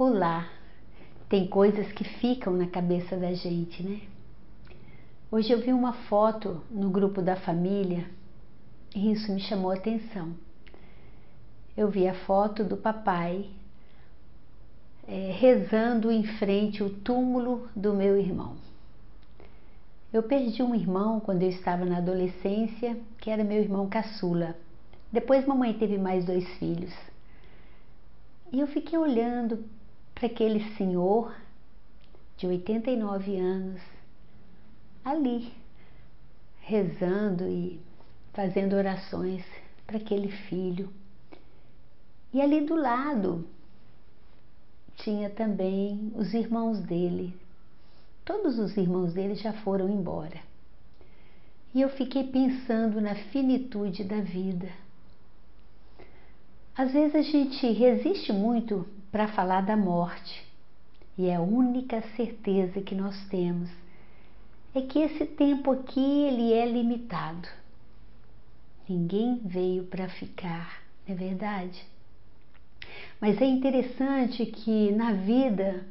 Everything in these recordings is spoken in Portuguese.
Olá, tem coisas que ficam na cabeça da gente, né? Hoje eu vi uma foto no grupo da família e isso me chamou a atenção. Eu vi a foto do papai rezando em frente ao túmulo do meu irmão. Eu perdi um irmão quando eu estava na adolescência, que era meu irmão caçula. Depois mamãe teve mais 2 filhos. E eu fiquei olhando para aquele senhor de 89 anos, ali, rezando e fazendo orações para aquele filho. E ali do lado tinha também os irmãos dele. Todos os irmãos dele já foram embora. E eu fiquei pensando na finitude da vida. Às vezes a gente resiste muito para falar da morte. E a única certeza que nós temos é que esse tempo aqui ele é limitado. Ninguém veio para ficar, não é verdade? Mas é interessante que na vida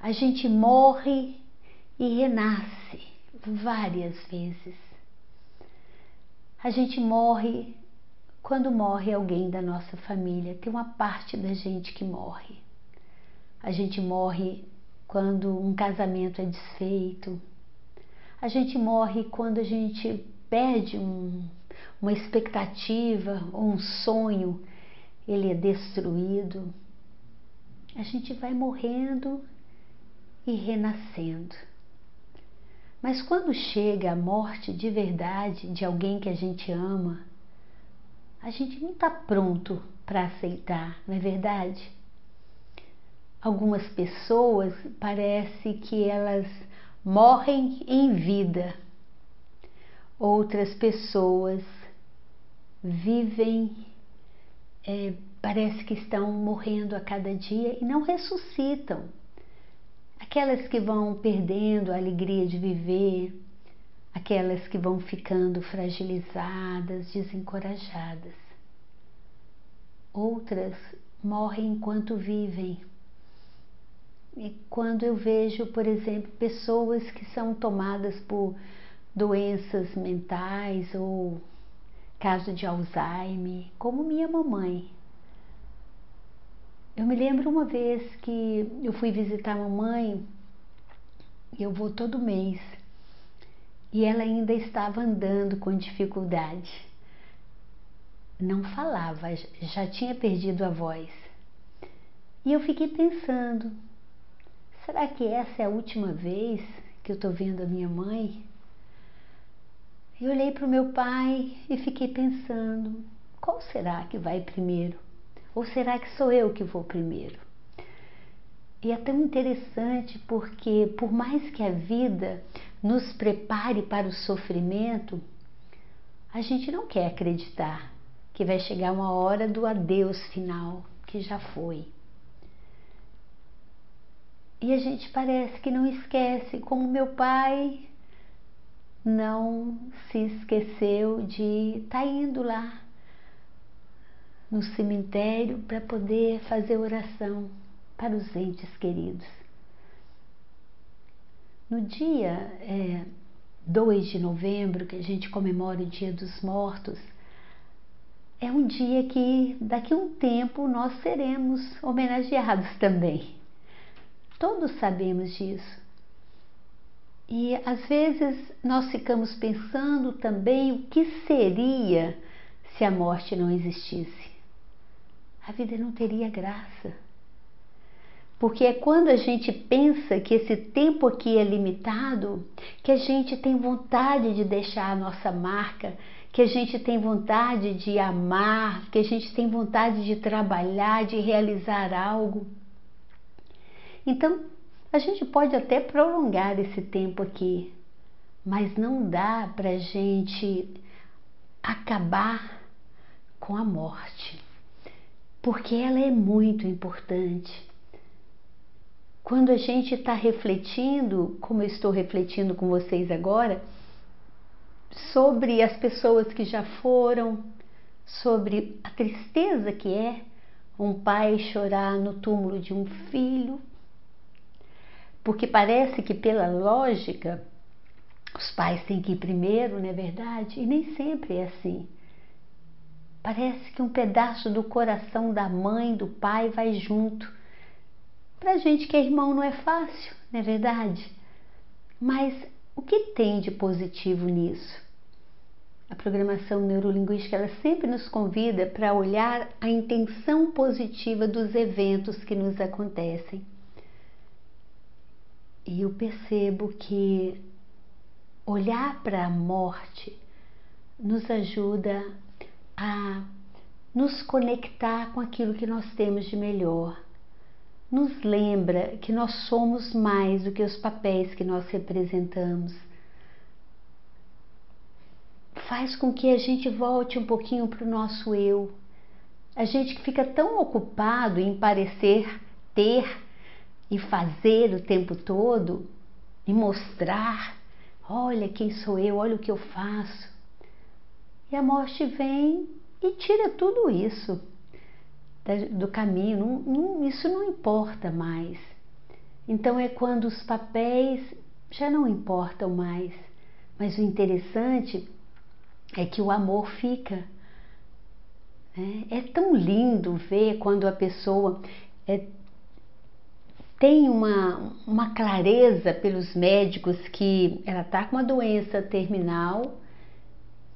a gente morre e renasce várias vezes. A gente morre quando morre alguém da nossa família, tem uma parte da gente que morre. A gente morre quando um casamento é desfeito. A gente morre quando a gente perde uma expectativa ou um sonho, ele é destruído. A gente vai morrendo e renascendo. Mas quando chega a morte de verdade de alguém que a gente ama, a gente não está pronto para aceitar, não é verdade? Algumas pessoas parece que elas morrem em vida. Outras pessoas vivem, parece que estão morrendo a cada dia e não ressuscitam. Aquelas que vão perdendo a alegria de viver, aquelas que vão ficando fragilizadas, desencorajadas. Outras morrem enquanto vivem. E quando eu vejo, por exemplo, pessoas que são tomadas por doenças mentais ou caso de Alzheimer, como minha mamãe. Eu me lembro uma vez que eu fui visitar a mamãe, eu vou todo mês, e ela ainda estava andando com dificuldade. Não falava, já tinha perdido a voz. E eu fiquei pensando, será que essa é a última vez que eu estou vendo a minha mãe? Eu olhei para o meu pai e fiquei pensando, qual será que vai primeiro? Ou será que sou eu que vou primeiro? E é tão interessante porque, por mais que a vida nos prepare para o sofrimento, a gente não quer acreditar que vai chegar uma hora do adeus final, que já foi. E a gente parece que não esquece, como meu pai não se esqueceu de estar indo lá no cemitério para poder fazer oração para os entes queridos. No dia 2 de novembro, que a gente comemora o Dia dos Mortos, é um dia que daqui a um tempo nós seremos homenageados também. Todos sabemos disso. E às vezes nós ficamos pensando também o que seria se a morte não existisse. A vida não teria graça. Porque é quando a gente pensa que esse tempo aqui é limitado, que a gente tem vontade de deixar a nossa marca, que a gente tem vontade de amar, que a gente tem vontade de trabalhar, de realizar algo. Então, a gente pode até prolongar esse tempo aqui, mas não dá para a gente acabar com a morte, porque ela é muito importante. Quando a gente está refletindo, como eu estou refletindo com vocês agora, sobre as pessoas que já foram, sobre a tristeza que é um pai chorar no túmulo de um filho, porque parece que pela lógica os pais têm que ir primeiro, não é verdade? E nem sempre é assim. Parece que um pedaço do coração da mãe, do pai vai junto. Pra gente que é irmão não é fácil, não é verdade? Mas o que tem de positivo nisso? A programação neurolinguística, ela sempre nos convida para olhar a intenção positiva dos eventos que nos acontecem. E eu percebo que olhar para a morte nos ajuda a nos conectar com aquilo que nós temos de melhor. Nos lembra que nós somos mais do que os papéis que nós representamos. Faz com que a gente volte um pouquinho para o nosso eu. A gente que fica tão ocupado em parecer ter e fazer o tempo todo, e mostrar, olha quem sou eu, olha o que eu faço. E a morte vem e tira tudo isso do caminho, isso não importa mais. Então é quando os papéis já não importam mais, mas o interessante é que o amor fica. É tão lindo ver quando a pessoa tem uma clareza pelos médicos que ela está com uma doença terminal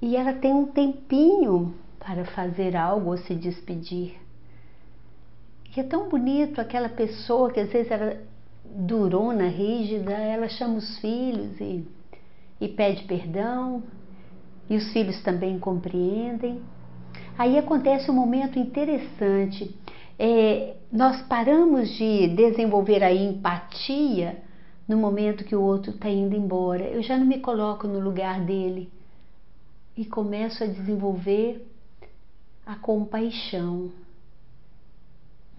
e ela tem um tempinho para fazer algo ou se despedir. E é tão bonito aquela pessoa que às vezes era durona, rígida, ela chama os filhos e pede perdão, e os filhos também compreendem. Aí acontece um momento interessante, nós paramos de desenvolver a empatia no momento que o outro está indo embora. Eu já não me coloco no lugar dele e começo a desenvolver a compaixão.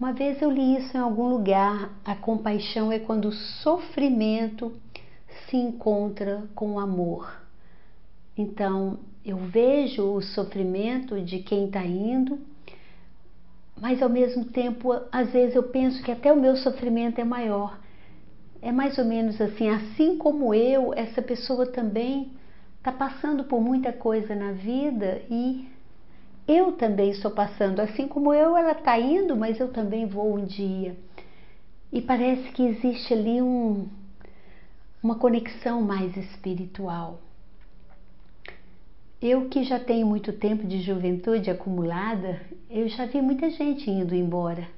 Uma vez eu li isso em algum lugar, a compaixão é quando o sofrimento se encontra com o amor. Então, eu vejo o sofrimento de quem está indo, mas ao mesmo tempo, às vezes eu penso que até o meu sofrimento é maior. É mais ou menos assim como eu, essa pessoa também está passando por muita coisa na vida e eu também estou passando, assim como eu, ela está indo, mas eu também vou um dia. E parece que existe ali uma conexão mais espiritual. Eu que já tenho muito tempo de juventude acumulada, eu já vi muita gente indo embora.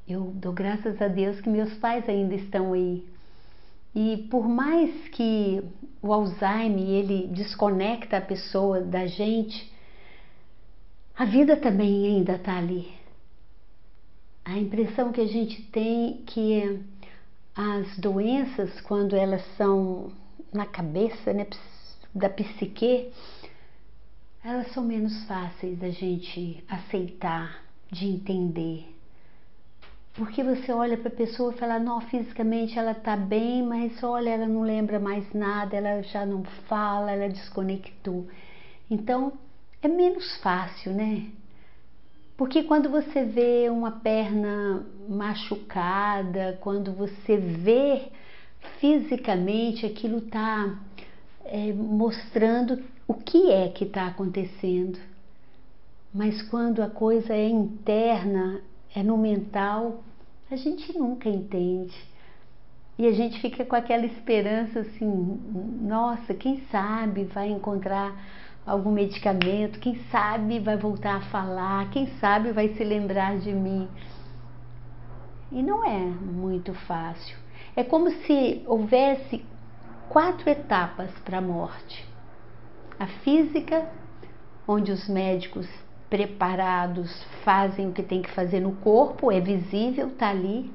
Eu dou graças a Deus que meus pais ainda estão aí. E por mais que o Alzheimer, ele desconecta a pessoa da gente, a vida também ainda está ali. A impressão que a gente tem que as doenças, quando elas são na cabeça, né, da psique, elas são menos fáceis da gente aceitar, de entender. Porque você olha para a pessoa e fala, não, fisicamente ela está bem, mas olha, ela não lembra mais nada, ela já não fala, ela desconectou. Então, é menos fácil, né? Porque quando você vê uma perna machucada, quando você vê fisicamente, aquilo está mostrando o que é que está acontecendo. Mas quando a coisa é interna, é no mental, a gente nunca entende. E a gente fica com aquela esperança assim, nossa, quem sabe vai encontrar algum medicamento, quem sabe vai voltar a falar, quem sabe vai se lembrar de mim. E não é muito fácil. É como se houvesse 4 etapas para a morte. A física, onde os médicos preparados fazem o que tem que fazer no corpo, é visível, está ali.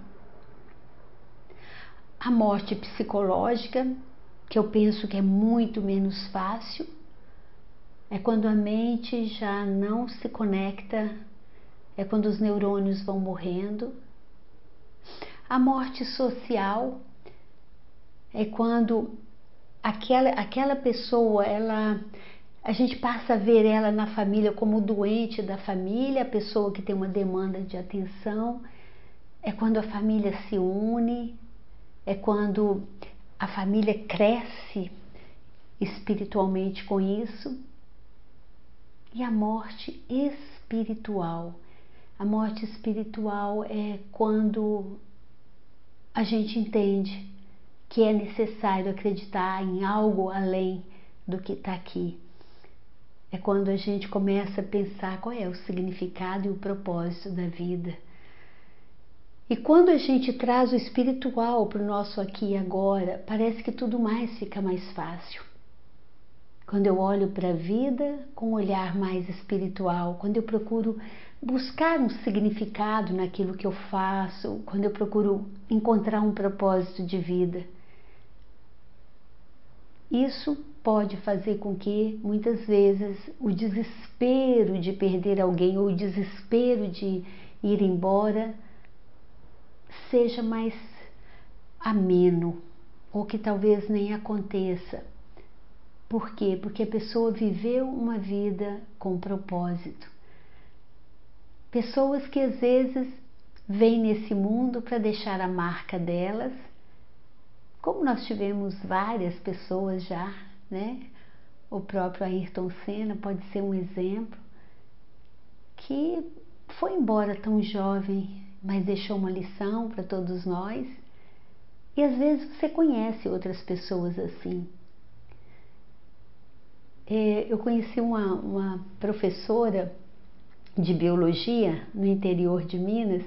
A morte psicológica, que eu penso que é muito menos fácil, é quando a mente já não se conecta, é quando os neurônios vão morrendo. A morte social é quando aquela pessoa, a gente passa a ver ela na família como o doente da família, a pessoa que tem uma demanda de atenção. É quando a família se une, é quando a família cresce espiritualmente com isso. E a morte espiritual. A morte espiritual é quando a gente entende que é necessário acreditar em algo além do que está aqui. É quando a gente começa a pensar qual é o significado e o propósito da vida. E quando a gente traz o espiritual para o nosso aqui e agora, parece que tudo mais fica mais fácil. Quando eu olho para a vida com um olhar mais espiritual, quando eu procuro buscar um significado naquilo que eu faço, quando eu procuro encontrar um propósito de vida, isso pode fazer com que, muitas vezes, o desespero de perder alguém ou o desespero de ir embora seja mais ameno, ou que talvez nem aconteça. Por quê? Porque a pessoa viveu uma vida com propósito. Pessoas que às vezes vêm nesse mundo para deixar a marca delas, como nós tivemos várias pessoas já, né? O próprio Ayrton Senna pode ser um exemplo, que foi embora tão jovem, mas deixou uma lição para todos nós. E às vezes você conhece outras pessoas assim. Eu conheci uma professora de biologia no interior de Minas,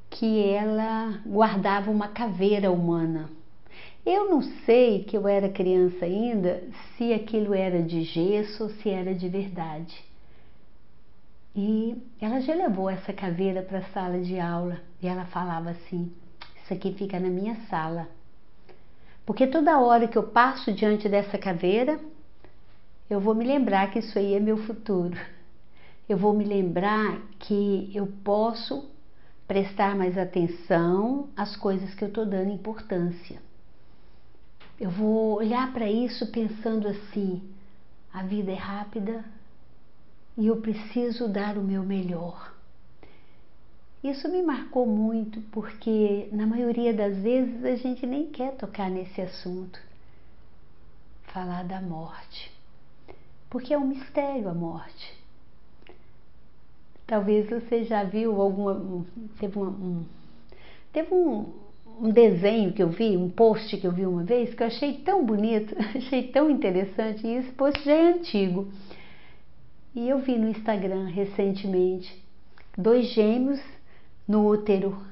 que ela guardava uma caveira humana. Eu não sei, que eu era criança ainda, se aquilo era de gesso ou se era de verdade. E ela já levou essa caveira para a sala de aula e ela falava assim: isso aqui fica na minha sala. Porque toda hora que eu passo diante dessa caveira, eu vou me lembrar que isso aí é meu futuro. Eu vou me lembrar que eu posso prestar mais atenção às coisas que eu estou dando importância. Eu vou olhar para isso pensando assim: a vida é rápida e eu preciso dar o meu melhor. Isso me marcou muito, porque na maioria das vezes a gente nem quer tocar nesse assunto, falar da morte, porque é um mistério a morte. Talvez você já viu teve um desenho que eu vi, um post que eu vi uma vez, que eu achei tão bonito, achei tão interessante, e esse post já é antigo. E eu vi no Instagram recentemente, 2 gêmeos no útero,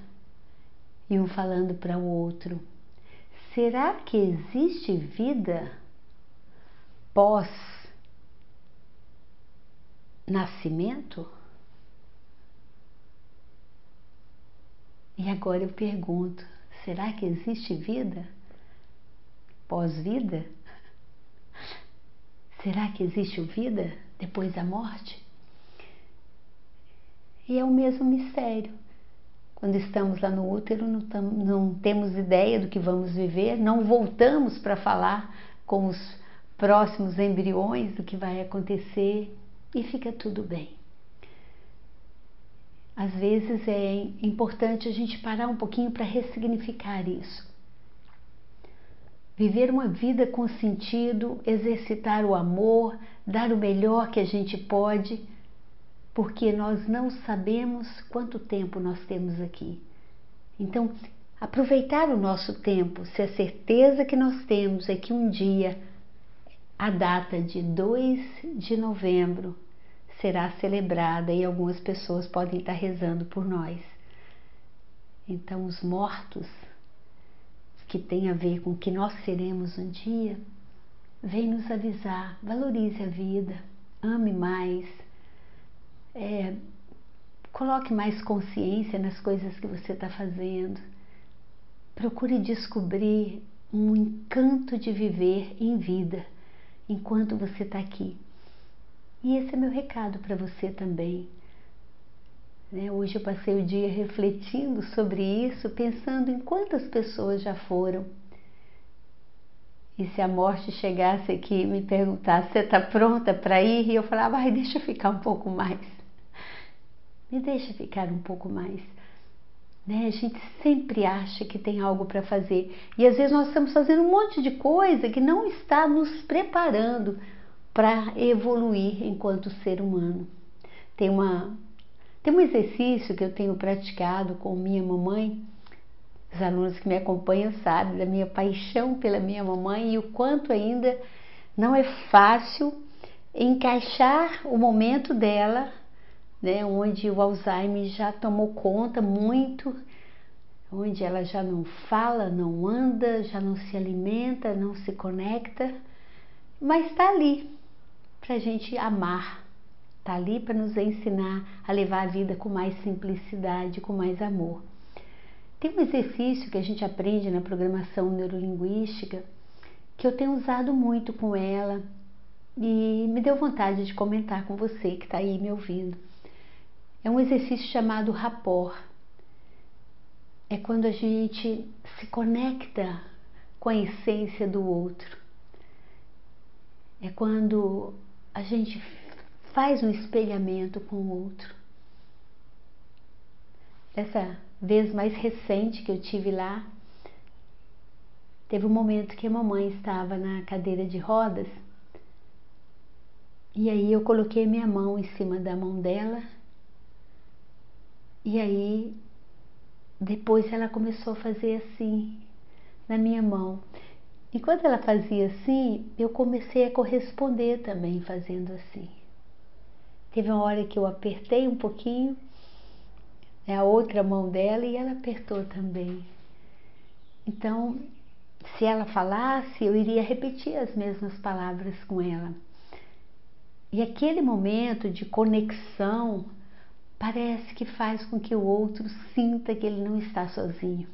e um falando para o outro: será que existe vida pós-nascimento? E agora eu pergunto: será que existe vida pós-vida? Será que existe vida depois da morte? E é o mesmo mistério. Quando estamos lá no útero, não temos ideia do que vamos viver, não voltamos para falar com os próximos embriões do que vai acontecer, e fica tudo bem. Às vezes é importante a gente parar um pouquinho para ressignificar isso. Viver uma vida com sentido, exercitar o amor, dar o melhor que a gente pode, porque nós não sabemos quanto tempo nós temos aqui. Então, aproveitar o nosso tempo, se a certeza que nós temos é que um dia, a data de 2 de novembro, será celebrada e algumas pessoas podem estar rezando por nós. Então, os mortos, que tem a ver com o que nós seremos um dia, vem nos avisar: valorize a vida, ame mais, coloque mais consciência nas coisas que você está fazendo, procure descobrir um encanto de viver em vida enquanto você está aqui. E esse é meu recado para você também. Hoje eu passei o dia refletindo sobre isso, pensando em quantas pessoas já foram. E se a morte chegasse aqui e me perguntasse, você está pronta para ir? E eu falava, ai, deixa eu ficar um pouco mais. Me deixa ficar um pouco mais. Né? A gente sempre acha que tem algo para fazer. E às vezes nós estamos fazendo um monte de coisa que não está nos preparando para evoluir enquanto ser humano. Tem um exercício que eu tenho praticado com minha mamãe. Os alunos que me acompanham sabem da minha paixão pela minha mamãe e o quanto ainda não é fácil encaixar o momento dela, né, onde o Alzheimer já tomou conta muito, onde ela já não fala, não anda, já não se alimenta, não se conecta, mas está ali para a gente amar, está ali para nos ensinar a levar a vida com mais simplicidade, com mais amor. Tem um exercício que a gente aprende na programação neurolinguística que eu tenho usado muito com ela e me deu vontade de comentar com você que está aí me ouvindo. É um exercício chamado rapport. É quando a gente se conecta com a essência do outro. É quando a gente faz um espelhamento com o outro. Dessa vez mais recente que eu tive lá, teve um momento que a mamãe estava na cadeira de rodas e aí eu coloquei minha mão em cima da mão dela e aí depois ela começou a fazer assim na minha mão. Enquanto ela fazia assim, eu comecei a corresponder também fazendo assim. Teve uma hora que eu apertei um pouquinho a outra mão dela e ela apertou também. Então, se ela falasse, eu iria repetir as mesmas palavras com ela. E aquele momento de conexão parece que faz com que o outro sinta que ele não está sozinho.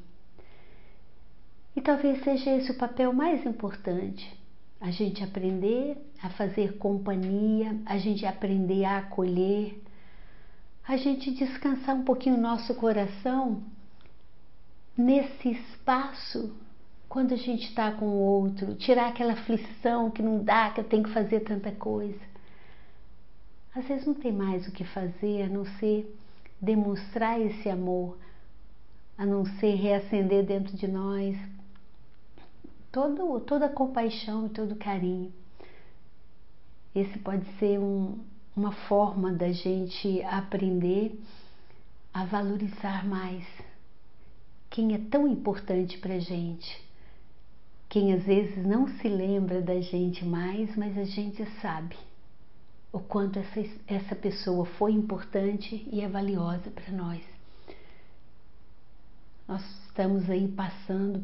E talvez seja esse o papel mais importante. A gente aprender a fazer companhia, a gente aprender a acolher, a gente descansar um pouquinho o nosso coração nesse espaço quando a gente está com o outro, tirar aquela aflição que não dá, que eu tenho que fazer tanta coisa. Às vezes não tem mais o que fazer a não ser demonstrar esse amor, a não ser reacender dentro de nós toda a compaixão e todo o carinho. Esse pode ser uma forma da gente aprender a valorizar mais quem é tão importante para a gente, quem às vezes não se lembra da gente mais, mas a gente sabe o quanto essa pessoa foi importante e é valiosa para nós. Nós estamos aí passando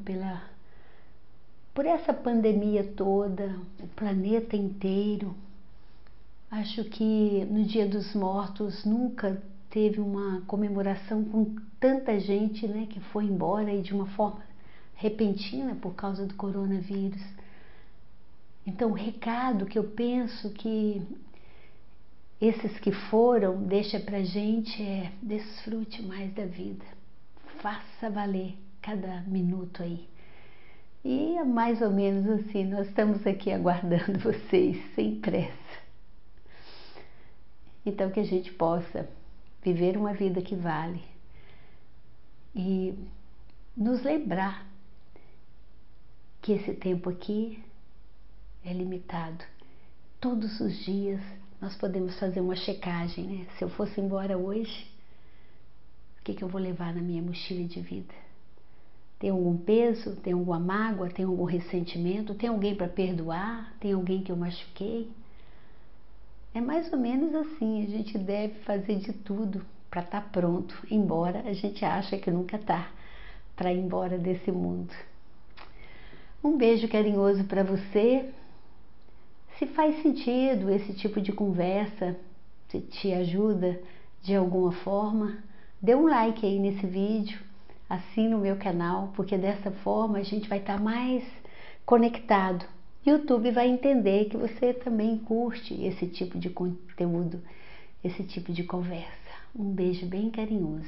por essa pandemia toda, o planeta inteiro. Acho que no Dia dos Mortos nunca teve uma comemoração com tanta gente, né, que foi embora e de uma forma repentina por causa do coronavírus. Então o recado que eu penso que esses que foram deixa pra gente é: desfrute mais da vida, faça valer cada minuto aí. E é mais ou menos assim, nós estamos aqui aguardando vocês, sem pressa. Então que a gente possa viver uma vida que vale e nos lembrar que esse tempo aqui é limitado. Todos os dias nós podemos fazer uma checagem, né? Se eu fosse embora hoje, o que eu vou levar na minha mochila de vida? Tem algum peso? Tem alguma mágoa? Tem algum ressentimento? Tem alguém para perdoar? Tem alguém que eu machuquei? É mais ou menos assim, a gente deve fazer de tudo para estar pronto, embora a gente ache que nunca está, para ir embora desse mundo. Um beijo carinhoso para você. Se faz sentido esse tipo de conversa, se te ajuda de alguma forma, dê um like aí nesse vídeo, assina o meu canal, porque dessa forma a gente vai estar mais conectado. YouTube vai entender que você também curte esse tipo de conteúdo, esse tipo de conversa. Um beijo bem carinhoso.